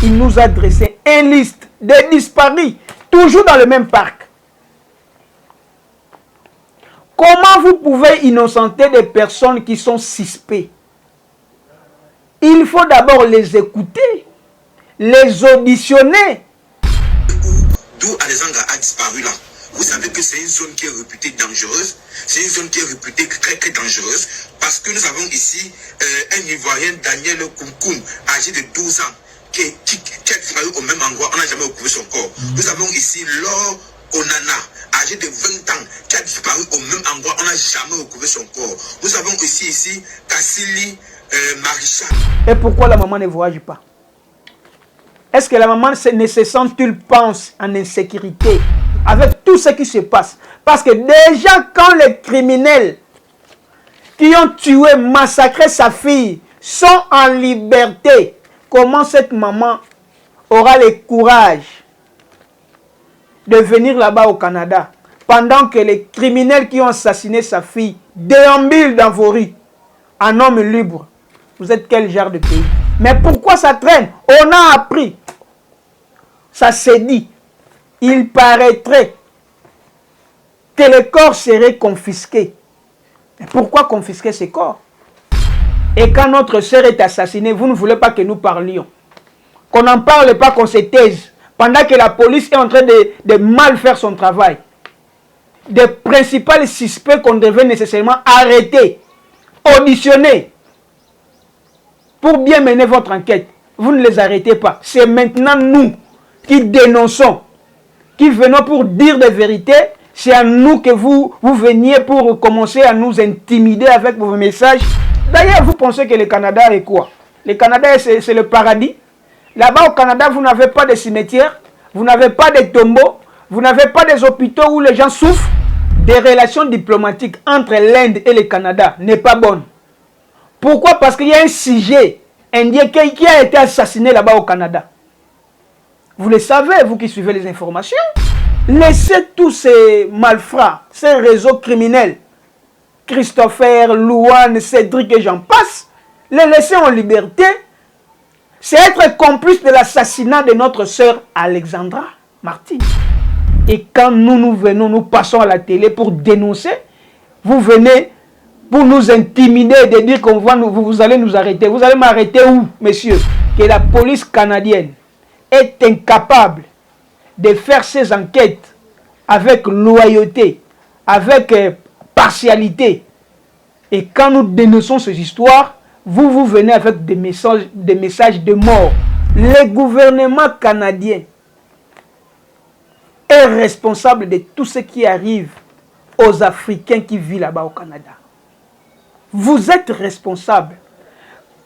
il nous a dressé une liste de disparus, toujours dans le même parc. Comment vous pouvez innocenter des personnes qui sont suspectes? Il faut d'abord les écouter, les auditionner. D'où Alexandra a disparu là. Vous savez que c'est une zone qui est réputée dangereuse. C'est une zone qui est réputée très très dangereuse parce que nous avons ici un Ivoirien, Daniel Kounkoun, âgé de 12 ans, qui a disparu au même endroit. On n'a jamais retrouvé son corps. Nous avons ici Laure Onana, âgé de 20 ans, qui a disparu au même endroit. On n'a jamais retrouvé son corps. Nous avons ici Kassili Maréchal. Et pourquoi la maman ne voyage pas? Est-ce que la maman ne se sent-il pense en insécurité avec tout ce qui se passe? Parce que déjà quand les criminels qui ont tué, massacré sa fille sont en liberté, comment cette maman aura le courage de venir là-bas au Canada pendant que les criminels qui ont assassiné sa fille déambulent dans vos rues en homme libre? Vous êtes quel genre de pays? Mais pourquoi ça traîne? On a appris. Ça s'est dit. Il paraîtrait que les corps seraient confisqués. Mais pourquoi confisquer ces corps? Et quand notre sœur est assassinée, vous ne voulez pas que nous parlions. Qu'on n'en parle pas, qu'on se taise. Pendant que la police est en train de mal faire son travail. Des principaux suspects qu'on devait nécessairement arrêter, auditionner, pour bien mener votre enquête. Vous ne les arrêtez pas. C'est maintenant nous qui dénonçons, qui venons pour dire des vérités. C'est à nous que vous veniez pour commencer à nous intimider avec vos messages. D'ailleurs, vous pensez que le Canada est quoi? Le Canada, c'est le paradis. Là-bas au Canada, vous n'avez pas de cimetière, vous n'avez pas de tombeaux, vous n'avez pas des hôpitaux où les gens souffrent. Des relations diplomatiques entre l'Inde et le Canada n'est pas bonne. Pourquoi? Parce qu'il y a un sujet indien qui a été assassiné là-bas au Canada. Vous le savez, vous qui suivez les informations. Laissez tous ces malfrats, ces réseaux criminels, Christopher, Louane, Cédric et j'en passe, les laisser en liberté. C'est être complice de l'assassinat de notre sœur Alexandra Martin. Et quand nous venons, nous passons à la télé pour dénoncer, vous venez pour nous intimider et de dire qu'on va vous allez nous arrêter. Vous allez m'arrêter où, messieurs? Que la police canadienne est incapable de faire ses enquêtes avec loyauté, avec partialité. Et quand nous dénonçons ces histoires, vous venez avec des messages de mort. Le gouvernement canadien est responsable de tout ce qui arrive aux Africains qui vivent là-bas au Canada. Vous êtes responsable.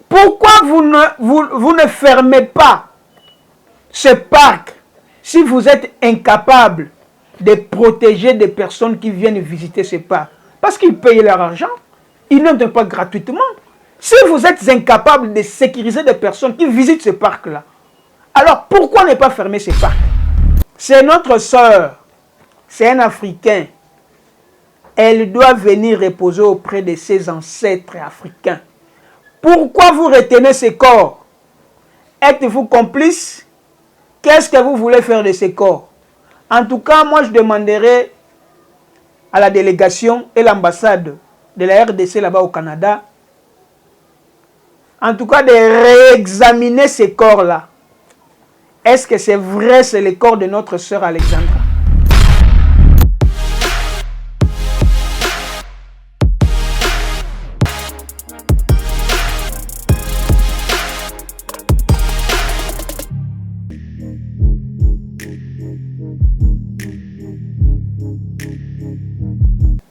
Pourquoi vous ne fermez pas ce parc si vous êtes incapable de protéger des personnes qui viennent visiter ce parc? Parce qu'ils payent leur argent. Ils ne donnent pas gratuitement. Si vous êtes incapable de sécuriser des personnes qui visitent ce parc-là, alors pourquoi ne pas fermer ce parc? C'est notre sœur, c'est un Africain. Elle doit venir reposer auprès de ses ancêtres africains. Pourquoi vous retenez ces corps? Êtes-vous complice? Qu'est-ce que vous voulez faire de ces corps? En tout cas, moi je demanderai à la délégation et l'ambassade de la RDC là-bas au Canada, en tout cas de réexaminer ces corps-là. Est-ce que c'est vrai, c'est le corps de notre sœur Alexandra?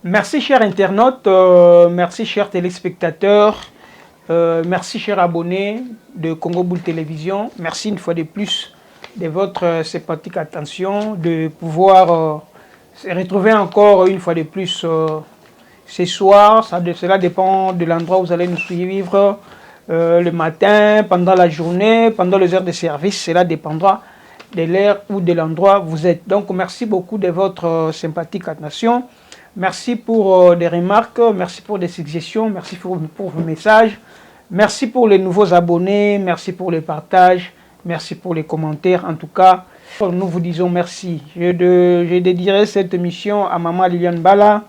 Merci chers internautes, merci chers téléspectateurs, merci chers abonnés de Congo Boule Télévision. Merci une fois de plus de votre sympathique attention, de pouvoir se retrouver encore une fois de plus ce soir. Cela dépend de l'endroit où vous allez nous suivre, le matin, pendant la journée, pendant les heures de service. Cela dépendra de l'heure ou de l'endroit où vous êtes. Donc merci beaucoup de votre sympathique attention. Merci pour des remarques, merci pour des suggestions, merci pour vos messages, merci pour les nouveaux abonnés, merci pour le partage. Merci pour les commentaires. En tout cas, nous vous disons merci. Je dédierai cette émission à Maman Liliane Bala.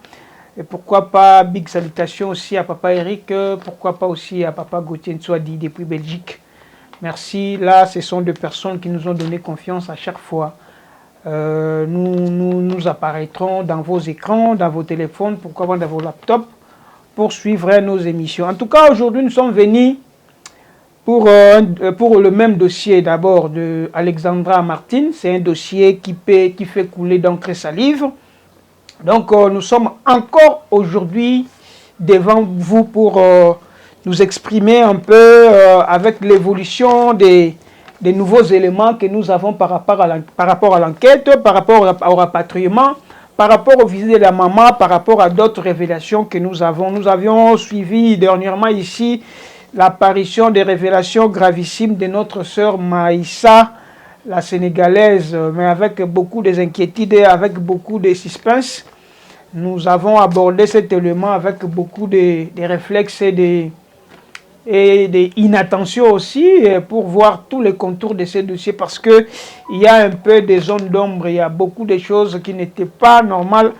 Et pourquoi pas, big salutations aussi à Papa Eric. Pourquoi pas aussi à Papa Gauthier Nsouadi depuis Belgique. Merci. Là, ce sont deux personnes qui nous ont donné confiance à chaque fois. Nous apparaîtrons dans vos écrans, dans vos téléphones, pourquoi pas dans vos laptops, pour suivre nos émissions. En tout cas, aujourd'hui, nous sommes venus pour le même dossier d'abord de Alexandra Martin. C'est un dossier qui fait couler d'encre et salive. Donc, nous sommes encore aujourd'hui devant vous pour nous exprimer un peu avec l'évolution des nouveaux éléments que nous avons par rapport à l'enquête, par rapport au rapatriement, par rapport au visite de la maman, par rapport à d'autres révélations que nous avons. Nous avions suivi dernièrement ici l'apparition des révélations gravissimes de notre sœur Maïssa, la Sénégalaise, mais avec beaucoup d'inquiétudes et avec beaucoup de suspense. Nous avons abordé cet élément avec beaucoup de réflexes et des inattentions aussi pour voir tous les contours de ces dossiers parce qu'il y a un peu des zones d'ombre, il y a beaucoup de choses qui n'étaient pas normales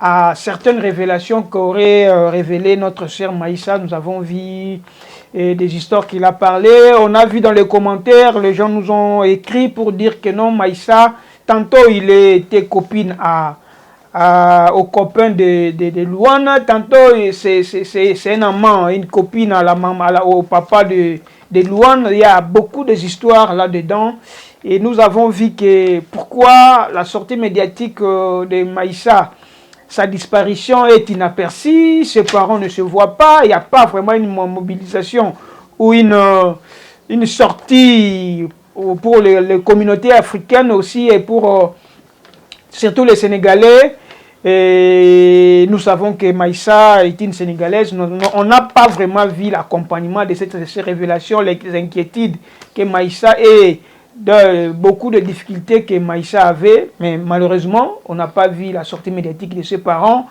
à certaines révélations qu'aurait révélé notre sœur Maïssa. Nous avons vu des histoires qu'il a parlé, on a vu dans les commentaires, les gens nous ont écrit pour dire que non, Maïssa, tantôt il était copine au copain de Louane, tantôt c'est un amant, une copine à la maman, au papa de Louane. Il y a beaucoup d'histoires là-dedans. Et nous avons vu que pourquoi la sortie médiatique de Maïssa, sa disparition est inaperçue, ses parents ne se voient pas, il n'y a pas vraiment une mobilisation ou une sortie pour les communautés africaines aussi et pour surtout les Sénégalais. Et nous savons que Maïssa est une Sénégalaise. On n'a pas vraiment vu l'accompagnement de ces révélations, les inquiétudes que Maïssa et beaucoup de difficultés que Maïssa avait. Mais malheureusement, on n'a pas vu la sortie médiatique de ses parents.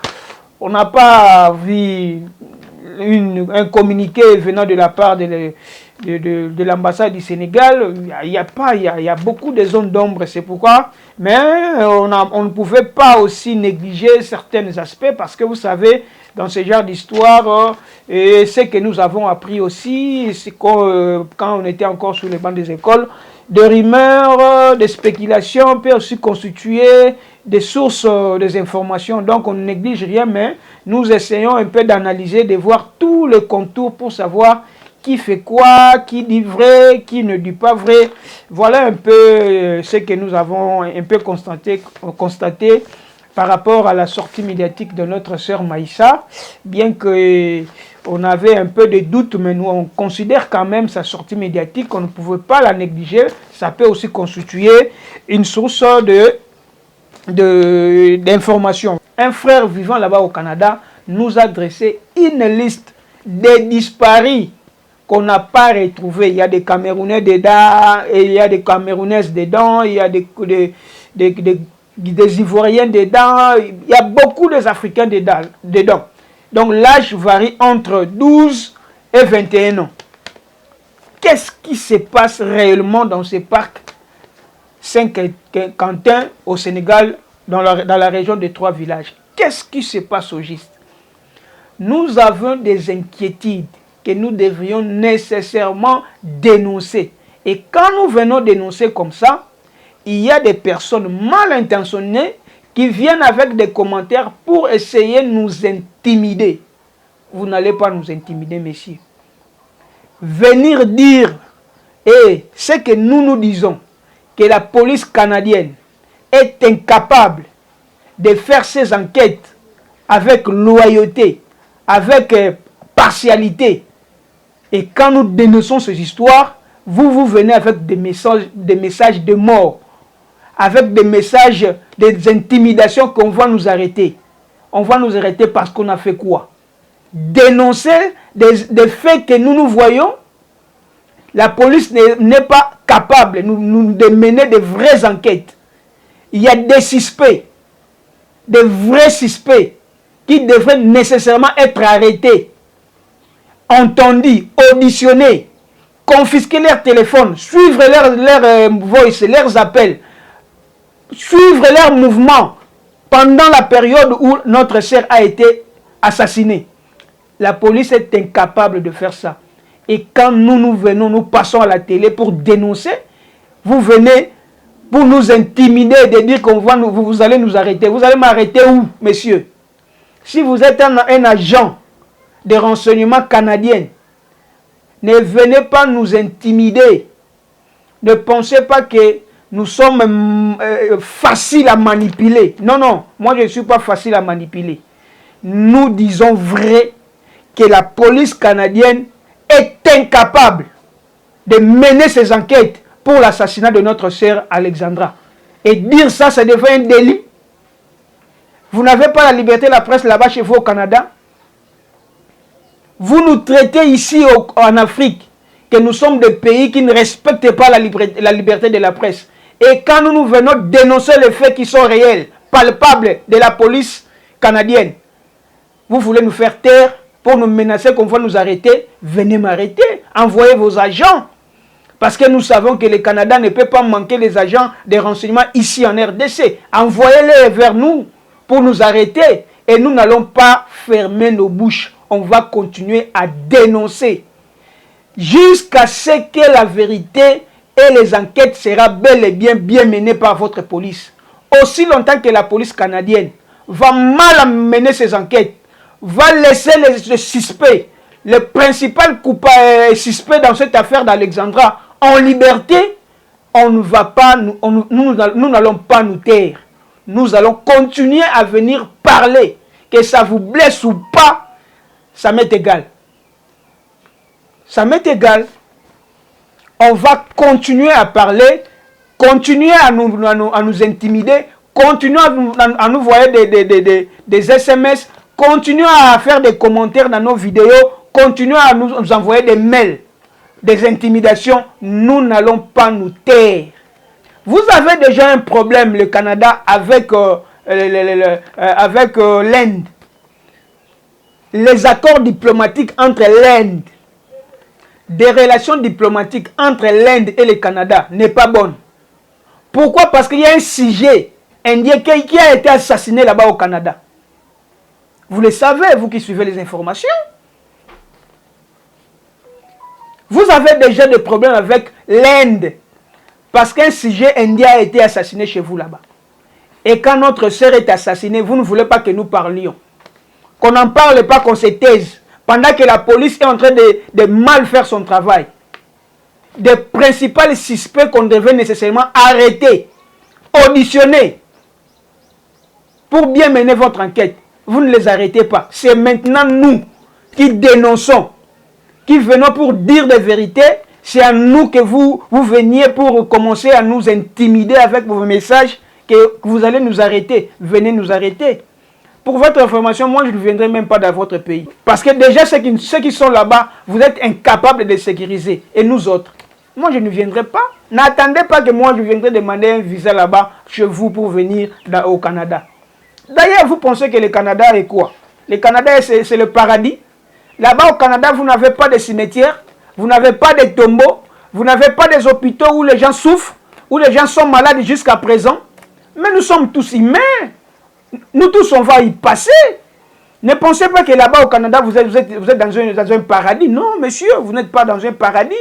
On n'a pas vu un communiqué venant de la part de l'ambassade du Sénégal. Il y a beaucoup de zones d'ombre, c'est pourquoi. Mais on ne pouvait pas aussi négliger certains aspects parce que vous savez, dans ce genre d'histoire, et ce que nous avons appris aussi, c'est quand on était encore sur les bancs des écoles, des rumeurs, des spéculations peuvent aussi constituer des sources, des informations. Donc on ne néglige rien, mais nous essayons un peu d'analyser, de voir tous les contours pour savoir qui fait quoi, qui dit vrai, qui ne dit pas vrai. Voilà un peu ce que nous avons un peu constaté par rapport à la sortie médiatique de notre sœur Maïssa. Bien qu'on avait un peu de doutes, mais nous on considère quand même sa sortie médiatique, on ne pouvait pas la négliger. Ça peut aussi constituer une source d'informations. Un frère vivant là-bas au Canada nous a dressé une liste des disparus qu'on n'a pas retrouvé. Il y a des Camerounais dedans, et il y a des Camerounaises dedans, il y a des Ivoiriens dedans, il y a beaucoup d'Africains dedans. Donc l'âge varie entre 12 et 21 ans. Qu'est-ce qui se passe réellement dans ces parcs Saint-Quentin au Sénégal, dans la région des Trois Villages? Qu'est-ce qui se passe au juste? Nous avons des inquiétudes que nous devrions nécessairement dénoncer. Et quand nous venons dénoncer comme ça, il y a des personnes mal intentionnées qui viennent avec des commentaires pour essayer de nous intimider. Vous n'allez pas nous intimider, messieurs. Venir dire, et ce que nous disons, que la police canadienne est incapable de faire ses enquêtes avec loyauté, avec partialité. Et quand nous dénonçons ces histoires, vous venez avec des messages de mort, avec des messages, des intimidations qu'on va nous arrêter. On va nous arrêter parce qu'on a fait quoi? Dénoncer des faits que nous voyons. La police n'est pas capable de mener de vraies enquêtes. Il y a des suspects, des vrais suspects qui devraient nécessairement être arrêtés, entendus, auditionnés. confisquer leur téléphone, suivre leur voice, leurs appels, suivre leurs mouvements pendant la période où notre sœur a été assassinée. La police est incapable de faire ça. Et quand nous venons, nous passons à la télé pour dénoncer, vous venez pour nous intimider, de dire qu'on va vous allez nous arrêter. Vous allez m'arrêter où, messieurs? Si vous êtes un agent de renseignement canadien, ne venez pas nous intimider. Ne pensez pas que nous sommes faciles à manipuler. Non, non, moi je ne suis pas facile à manipuler. Nous disons vrai que la police canadienne est incapable de mener ses enquêtes pour l'assassinat de notre sœur Alexandra. Et dire ça, ça devient un délit. Vous n'avez pas la liberté de la presse là-bas chez vous au Canada. Vous nous traitez ici en Afrique que nous sommes des pays qui ne respectent pas la liberté de la presse. Et quand nous venons dénoncer les faits qui sont réels, palpables de la police canadienne, vous voulez nous faire taire pour nous menacer qu'on va nous arrêter. Venez m'arrêter, envoyez vos agents. Parce que nous savons que le Canada ne peut pas manquer les agents de renseignement ici en RDC. Envoyez-les vers nous pour nous arrêter. Et nous n'allons pas fermer nos bouches. On va continuer à dénoncer jusqu'à ce que la vérité et les enquêtes seront bel et bien menées par votre police. Aussi longtemps que la police canadienne va mal mener ses enquêtes, va laisser les suspects, le principal suspect dans cette affaire d'Alexandra en liberté, on ne va pas, nous n'allons pas nous taire. Nous allons continuer à venir parler. Que ça vous blesse ou pas, ça m'est égal. Ça m'est égal. On va continuer à parler, continuer à nous intimider, continuer à nous envoyer des SMS, continuer à faire des commentaires dans nos vidéos, continuer à nous envoyer des mails, des intimidations. Nous n'allons pas nous taire. Vous avez déjà un problème, le Canada, avec l'Inde. Les accords diplomatiques entre l'Inde, des relations diplomatiques entre l'Inde et le Canada n'est pas bonne. Pourquoi? Parce qu'il y a un sujet indien qui a été assassiné là-bas au Canada. Vous le savez, vous qui suivez les informations. Vous avez déjà des problèmes avec l'Inde parce qu'un sujet indien a été assassiné chez vous là-bas. Et quand notre sœur est assassinée, vous ne voulez pas que nous parlions. Qu'on n'en parle pas, qu'on se taise. Pendant que la police est en train de mal faire son travail. Des principaux suspects qu'on devait nécessairement arrêter, auditionner, pour bien mener votre enquête. Vous ne les arrêtez pas. C'est maintenant nous qui dénonçons, qui venons pour dire des vérités. C'est à nous que vous veniez pour commencer à nous intimider avec vos messages, que vous allez nous arrêter. Venez nous arrêter. Pour votre information, moi je ne viendrai même pas dans votre pays. Parce que déjà ceux qui sont là-bas, vous êtes incapables de sécuriser. Et nous autres, moi je ne viendrai pas. N'attendez pas que moi je viendrai demander un visa là-bas chez vous pour venir au Canada. D'ailleurs, vous pensez que le Canada est quoi? Le Canada c'est le paradis. Là-bas au Canada, vous n'avez pas de cimetière, vous n'avez pas de tombeaux, vous n'avez pas des hôpitaux où les gens souffrent, où les gens sont malades jusqu'à présent. Mais nous sommes tous humains. Nous tous, on va y passer. Ne pensez pas que là-bas au Canada, vous êtes dans un paradis. Non, monsieur, vous n'êtes pas dans un paradis.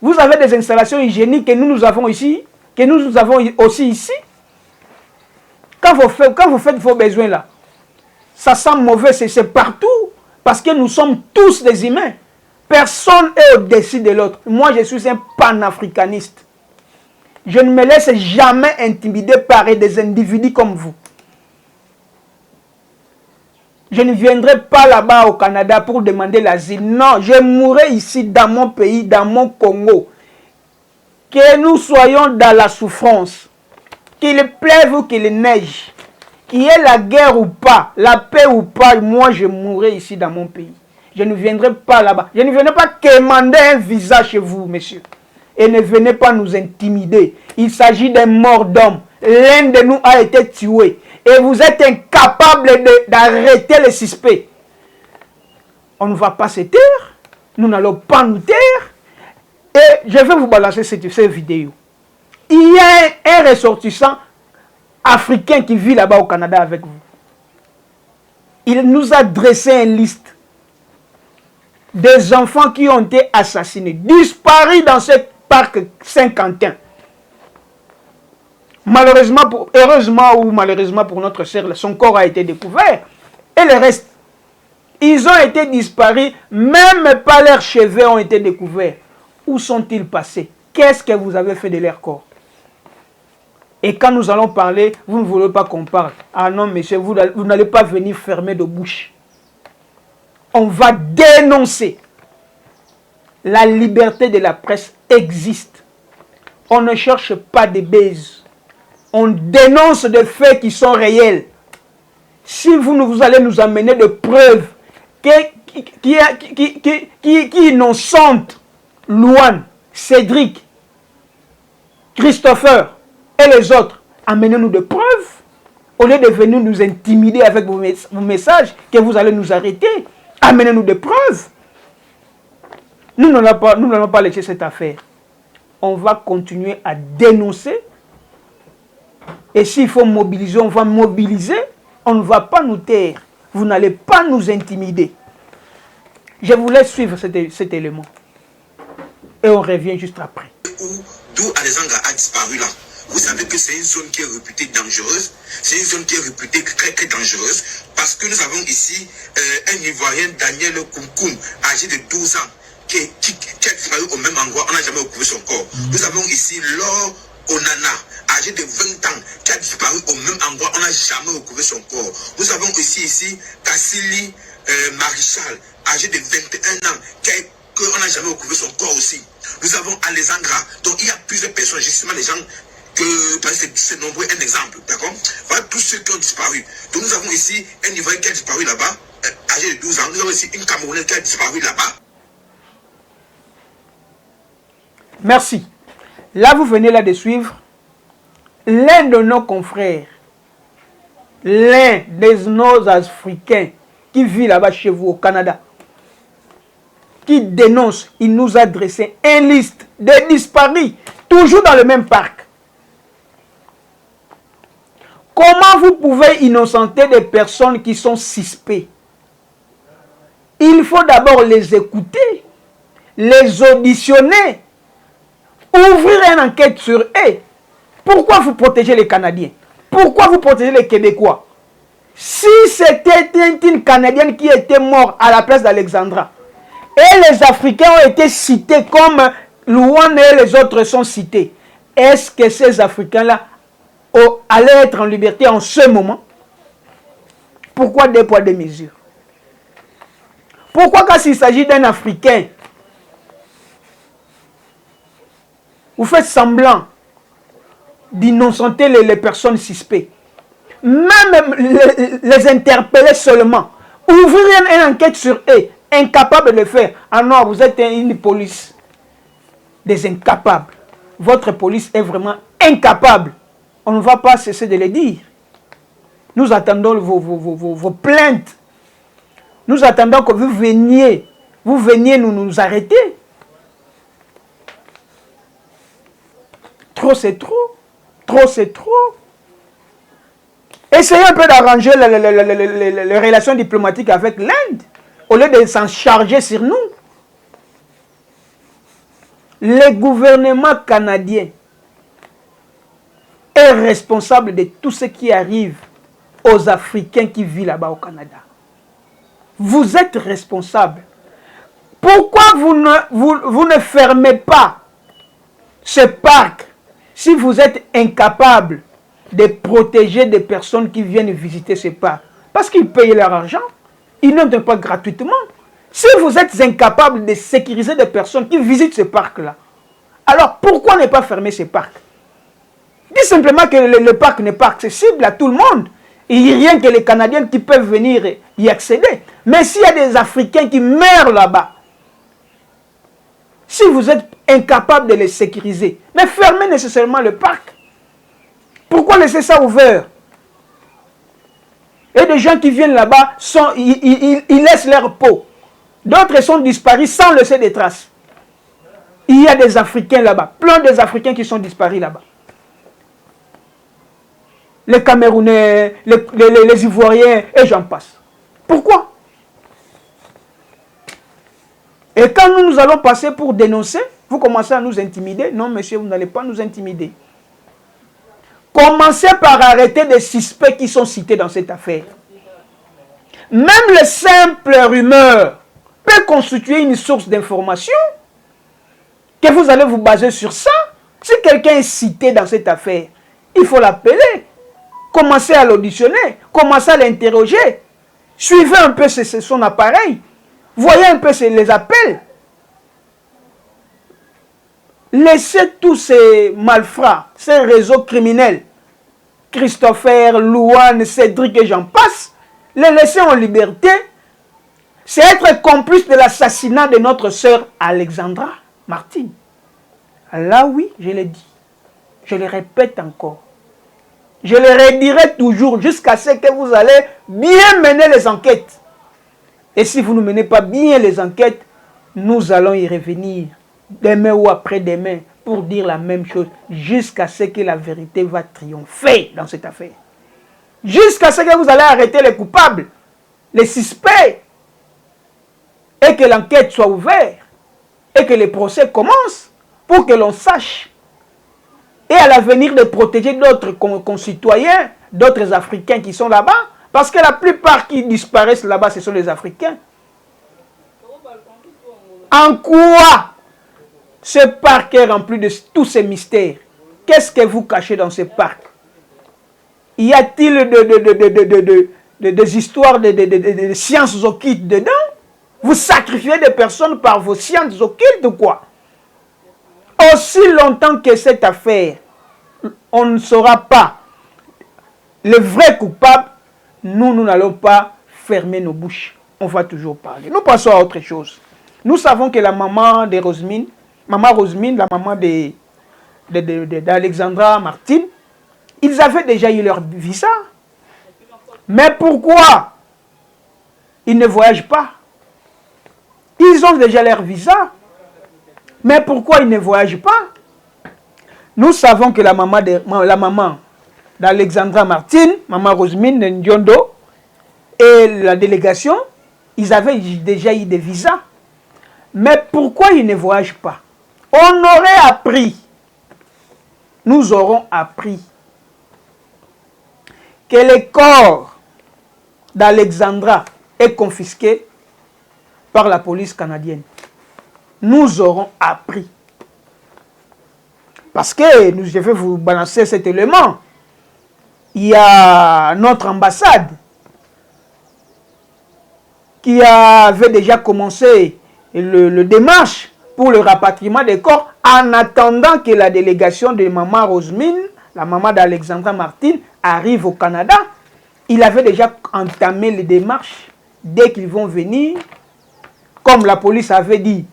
Vous avez des installations hygiéniques que nous avons ici, que nous avons aussi ici. Quand vous faites vos besoins là, ça sent mauvais, c'est partout. Parce que nous sommes tous des humains. Personne n'est au-dessus de l'autre. Moi, je suis un panafricaniste. Je ne me laisse jamais intimider par des individus comme vous. Je ne viendrai pas là-bas au Canada pour demander l'asile. Non, je mourrai ici dans mon pays, dans mon Congo. Que nous soyons dans la souffrance. Qu'il pleuve ou qu'il neige. Qu'il y ait la guerre ou pas, la paix ou pas, moi je mourrai ici dans mon pays. Je ne viendrai pas là-bas. Je ne viendrai pas demander un visa chez vous, messieurs. Et ne venez pas nous intimider. Il s'agit d'un mort d'homme. L'un de nous a été tué. Et vous êtes incapables d'arrêter les suspects. On ne va pas se taire. Nous n'allons pas nous taire. Et je vais vous balancer cette vidéo. Il y a un ressortissant africain qui vit là-bas au Canada avec vous. Il nous a dressé une liste des enfants qui ont été assassinés, disparus dans ce parc Saint-Quentin. Malheureusement, heureusement ou malheureusement pour notre sœur, son corps a été découvert. Et le reste, ils ont été disparus, même pas leurs cheveux ont été découverts. Où sont-ils passés? Qu'est-ce que vous avez fait de leur corps? Et quand nous allons parler, vous ne voulez pas qu'on parle. Ah non, monsieur, vous n'allez pas venir fermer de bouche. On va dénoncer. La liberté de la presse existe. On ne cherche pas des baises. On dénonce des faits qui sont réels. Si vous allez nous amener de preuves qui innocentent Louane, Cédric, Christopher et les autres, amenez-nous de preuves. Au lieu de venir nous intimider avec vos messages, que vous allez nous arrêter, amenez-nous des preuves. Nous n'allons pas laisser cette affaire. On va continuer à dénoncer. Et s'il faut mobiliser, on va mobiliser. On ne va pas nous taire. Vous n'allez pas nous intimider. Je vous laisse suivre cet élément. Et on revient juste après. D'où Alexandra a disparu là. Vous savez que c'est une zone qui est réputée dangereuse. C'est une zone qui est réputée très dangereuse. Parce que nous avons ici un Ivoirien, Daniel Koumkoum, âgé de 12 ans, qui a disparu au même endroit. On n'a jamais retrouvé son corps. Nous avons ici Laure Onana, âgé de 20 ans, qui a disparu au même endroit. On n'a jamais retrouvé son corps. Nous avons ici Kassili Marichal, âgé de 21 ans, qu'on n'a jamais retrouvé son corps aussi. Nous avons Alexandra. Donc il y a plusieurs personnes, justement les gens c'est nombreux, un exemple, d'accord? Voilà tous ceux qui ont disparu. Donc nous avons ici un Ivoirien qui a disparu là-bas, âgé de 12 ans. Nous avons ici une Camerounaise qui a disparu là-bas. Merci. Là, vous venez là de suivre l'un de nos confrères, l'un de nos Africains qui vit là-bas chez vous au Canada, qui dénonce, il nous a dressé une liste de disparus, toujours dans le même parc. Comment vous pouvez innocenter des personnes qui sont suspectes? Il faut d'abord les écouter, les auditionner, ouvrir une enquête sur eux. Pourquoi vous protégez les Canadiens? Pourquoi vous protégez les Québécois? Si c'était une Canadienne qui était morte à la place d'Alexandra, et les Africains ont été cités comme Louane et les autres sont cités, est-ce que ces Africains-là allaient être en liberté en ce moment? Pourquoi des poids, des mesures? Pourquoi quand il s'agit d'un Africain, vous faites semblant d'innocenter les personnes suspectes, même les interpeller seulement, ouvrir une enquête sur eux, incapables de le faire? Ah non, vous êtes une police des incapables. Votre police est vraiment incapable. On ne va pas cesser de le dire. Nous attendons vos plaintes. Nous attendons que vous veniez nous arrêter. Trop, c'est trop. Trop, c'est trop. Essayez un peu d'arranger les relations diplomatiques avec l'Inde, au lieu de s'en charger sur nous. Le gouvernement canadien est responsable de tout ce qui arrive aux Africains qui vivent là-bas au Canada. Vous êtes responsable. Pourquoi vous ne fermez pas ce parc si vous êtes incapable de protéger des personnes qui viennent visiter ce parc? Parce qu'ils payent leur argent. Ils ne donnent pas gratuitement. Si vous êtes incapable de sécuriser des personnes qui visitent ce parc-là, alors pourquoi ne pas fermer ce parc? Dis simplement que le parc n'est pas accessible à tout le monde. Il n'y a rien que les Canadiens qui peuvent venir y accéder. Mais s'il y a des Africains qui meurent là-bas, si vous êtes incapable de les sécuriser, mais fermez nécessairement le parc. Pourquoi laisser ça ouvert? Et des gens qui viennent là-bas, ils laissent leur peau. D'autres sont disparus sans laisser des traces. Il y a des Africains là-bas, plein des Africains qui sont disparus là-bas. Les Camerounais, les Ivoiriens, et j'en passe. Pourquoi? Et quand nous allons passer pour dénoncer, vous commencez à nous intimider. Non, monsieur, vous n'allez pas nous intimider. Commencez par arrêter des suspects qui sont cités dans cette affaire. Même les simples rumeurs peuvent constituer une source d'information. Que vous allez vous baser sur ça. Si quelqu'un est cité dans cette affaire, il faut l'appeler. Commencez à l'auditionner. Commencez à l'interroger. Suivez un peu son appareil. Voyez un peu les appels. Laissez tous ces malfrats, ces réseaux criminels, Christopher, Louane, Cédric et j'en passe, les laisser en liberté. C'est être complice de l'assassinat de notre sœur Alexandra Martine. Là oui, je l'ai dit. Je le répète encore. Je le redirai toujours jusqu'à ce que vous allez bien mener les enquêtes. Et si vous ne menez pas bien les enquêtes, nous allons y revenir demain ou après-demain pour dire la même chose jusqu'à ce que la vérité va triompher dans cette affaire. Jusqu'à ce que vous allez arrêter les coupables, les suspects, et que l'enquête soit ouverte, et que les procès commencent pour que l'on sache. Et à l'avenir de protéger d'autres concitoyens, d'autres Africains qui sont là-bas, parce que la plupart qui disparaissent là-bas, ce sont les Africains. En quoi ce parc est rempli de tous ces mystères? Qu'est-ce que vous cachez dans ce parc? Y a-t-il des histoires de sciences occultes dedans? Vous sacrifiez des personnes par vos sciences occultes ou quoi? Aussi longtemps que cette affaire, on ne saura pas le vrai coupable, nous n'allons pas fermer nos bouches. On va toujours parler. Nous passons à autre chose. Nous savons que la maman de Rosemine, la maman d'Alexandra Martine, ils avaient déjà eu leur visa. Mais pourquoi ils ne voyagent pas? Ils ont déjà leur visa. Mais pourquoi ils ne voyagent pas? Nous savons que la maman d'Alexandra Martine, maman Rosemine Ndiondo, et la délégation, ils avaient déjà eu des visas. Mais pourquoi ils ne voyagent pas? On aurait appris, nous aurons appris que le corps d'Alexandra est confisqué par la police canadienne. Nous aurons appris. Parce que, je vais vous balancer cet élément, il y a notre ambassade qui avait déjà commencé le démarche pour le rapatriement des corps en attendant que la délégation de maman Rosemine, la maman d'Alexandra Martine, arrive au Canada. Il avait déjà entamé les démarches dès qu'ils vont venir. Comme la police avait dit,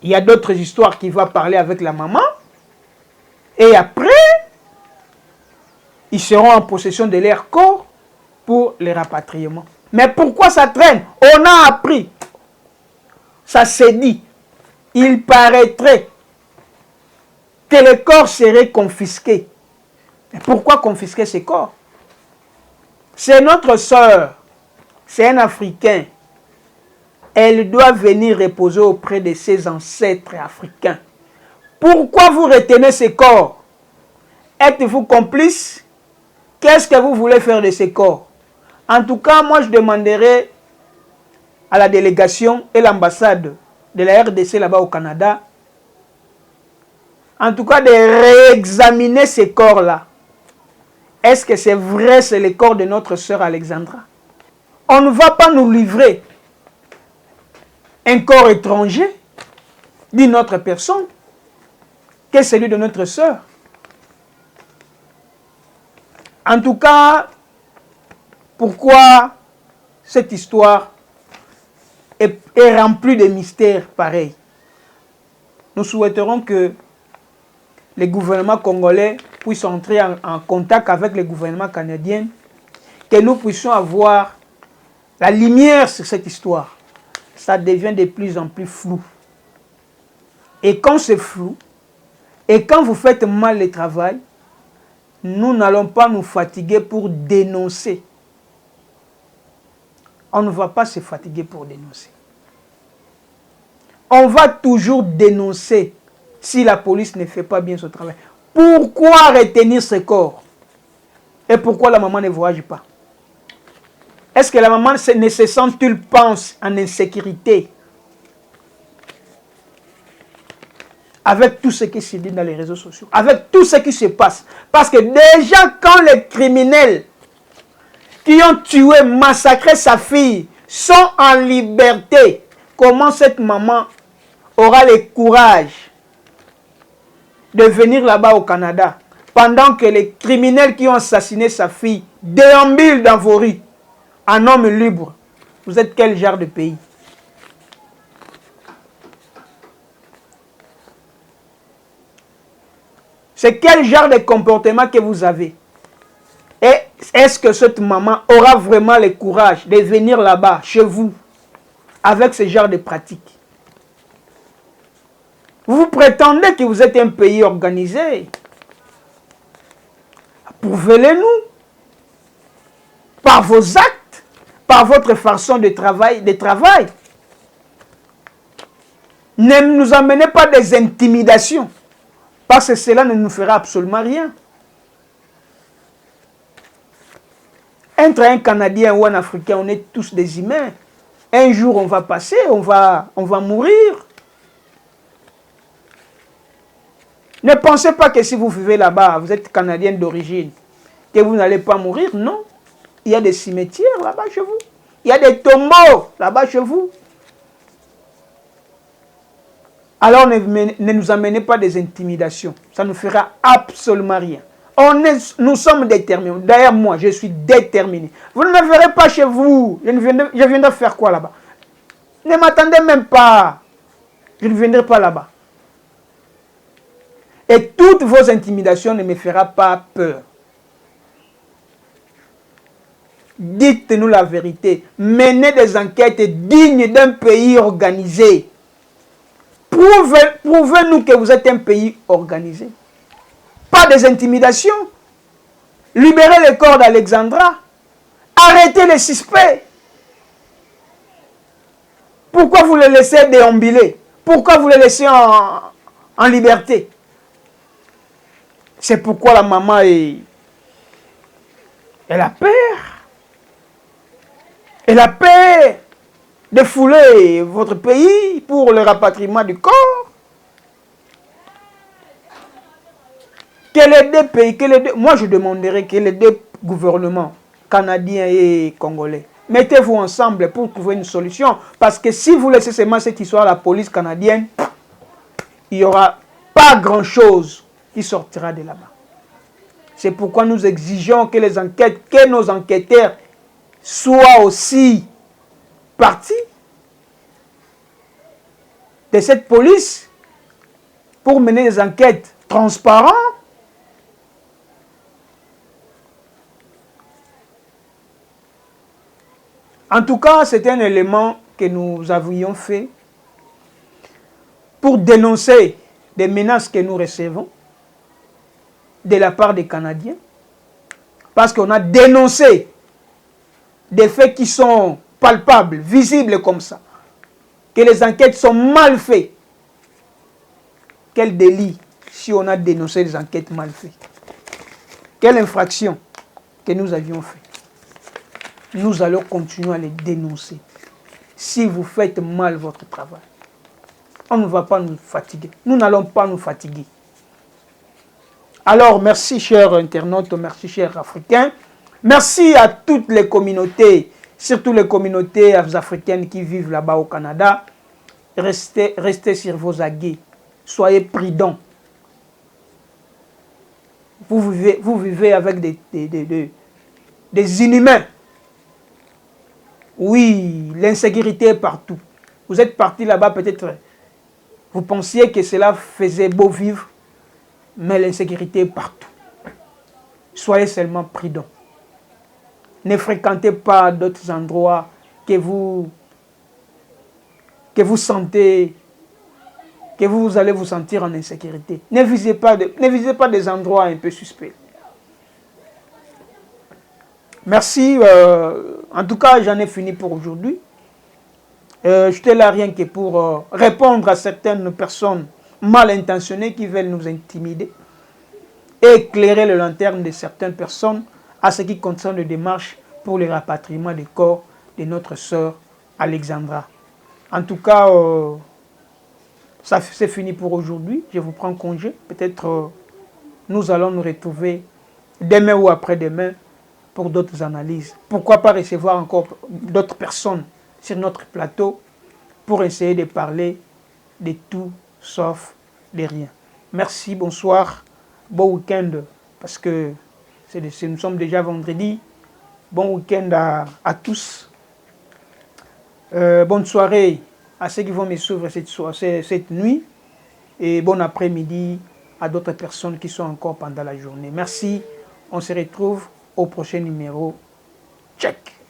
il y a d'autres histoires qui vont parler avec la maman. Et après, ils seront en possession de leur corps pour le rapatriement. Mais pourquoi ça traîne? On a appris. Ça s'est dit. Il paraîtrait que les corps seraient confisqués. Mais pourquoi confisquer ces corps? C'est notre sœur. C'est un Africain. Elle doit venir reposer auprès de ses ancêtres africains. Pourquoi vous retenez ces corps? Êtes-vous complice? Qu'est-ce que vous voulez faire de ces corps? En tout cas, moi je demanderai à la délégation et l'ambassade de la RDC là-bas au Canada, en tout cas de réexaminer ces corps-là. Est-ce que c'est vrai, c'est le corps de notre sœur Alexandra? On ne va pas nous livrer un corps étranger d'une autre personne que celui de notre sœur. En tout cas, pourquoi cette histoire est remplie de mystères pareils? Nous souhaiterons que les gouvernements congolais puissent entrer en contact avec les gouvernements canadiens, que nous puissions avoir la lumière sur cette histoire. Ça devient de plus en plus flou. Et quand c'est flou, et quand vous faites mal le travail, nous n'allons pas nous fatiguer pour dénoncer. On ne va pas se fatiguer pour dénoncer. On va toujours dénoncer si la police ne fait pas bien son travail. Pourquoi retenir ce corps? Et pourquoi la maman ne voyage pas? Est-ce que la maman ne se sent-elle pas en insécurité avec tout ce qui se dit dans les réseaux sociaux, avec tout ce qui se passe? Parce que déjà quand les criminels qui ont tué, massacré sa fille sont en liberté, comment cette maman aura le courage de venir là-bas au Canada pendant que les criminels qui ont assassiné sa fille déambulent dans vos rues en homme libre? Vous êtes quel genre de pays? C'est quel genre de comportement que vous avez? Et est-ce que cette maman aura vraiment le courage de venir là-bas, chez vous, avec ce genre de pratiques? Vous prétendez que vous êtes un pays organisé. Prouvez-le-nous. Par vos actes, par votre façon de travail. Ne nous amenez pas des intimidations, parce que cela ne nous fera absolument rien. Entre un Canadien ou un Africain, on est tous des humains. Un jour, on va passer, on va mourir. Ne pensez pas que si vous vivez là-bas, vous êtes Canadien d'origine, que vous n'allez pas mourir. Non. Il y a des cimetières là-bas chez vous. Il y a des tombeaux là-bas chez vous. Alors ne nous amenez pas des intimidations. Ça ne fera absolument rien. Nous sommes déterminés. D'ailleurs, moi, je suis déterminé. Vous ne me verrez pas chez vous. Je viendrai faire quoi là-bas? Ne m'attendez même pas. Je ne viendrai pas là-bas. Et toutes vos intimidations ne me feront pas peur. Dites-nous la vérité. Menez des enquêtes dignes d'un pays organisé. Prouvez-nous que vous êtes un pays organisé. Pas des intimidations. Libérez le corps d'Alexandra. Arrêtez les suspects. Pourquoi vous les laissez déambuler? Pourquoi vous les laissez en liberté? C'est pourquoi la maman elle a peur. Elle a peur de fouler votre pays pour le rapatriement du corps. Que les deux pays, moi je demanderais que les deux gouvernements, canadiens et congolais, mettez-vous ensemble pour trouver une solution. Parce que si vous laissez seulement cette histoire à la police canadienne, il n'y aura pas grand-chose qui sortira de là-bas. C'est pourquoi nous exigeons que les enquêtes, que nos enquêteurs soient aussi partie de cette police pour mener des enquêtes transparentes. En tout cas, c'est un élément que nous avions fait pour dénoncer des menaces que nous recevons de la part des Canadiens, parce qu'on a dénoncé des faits qui sont palpables, visibles comme ça, que les enquêtes sont mal faites. Quel délit si on a dénoncé des enquêtes mal faites? Quelle infraction que nous avions fait? Nous allons continuer à les dénoncer. Si vous faites mal votre travail, on ne va pas nous fatiguer. Nous n'allons pas nous fatiguer. Alors, merci chers internautes, merci chers Africains. Merci à toutes les communautés, surtout les communautés africaines qui vivent là-bas au Canada. Restez sur vos aguets. Soyez prudents. Vous vivez avec des inhumains. Oui, l'insécurité est partout. Vous êtes partis là-bas, peut-être, vous pensiez que cela faisait beau vivre, mais l'insécurité est partout. Soyez seulement prudents. Ne fréquentez pas d'autres endroits que vous sentez que vous allez vous sentir en insécurité. Ne visez pas des endroits un peu suspects. Merci. En tout cas, j'en ai fini pour aujourd'hui. J'étais là rien que pour répondre à certaines personnes mal intentionnées qui veulent nous intimider et éclairer le lanterne de certaines personnes à ce qui concerne les démarches pour le rapatriement des corps de notre sœur Alexandra. En tout cas, ça c'est fini pour aujourd'hui. Je vous prends congé. Peut-être nous allons nous retrouver demain ou après-demain pour d'autres analyses. Pourquoi pas recevoir encore d'autres personnes sur notre plateau pour essayer de parler de tout sauf de rien. Merci, bonsoir, bon week-end, parce que nous sommes déjà vendredi. Bon week-end à tous. Bonne soirée à ceux qui vont me suivre cette nuit. Et bon après-midi à d'autres personnes qui sont encore pendant la journée. Merci, on se retrouve au prochain numéro. Check.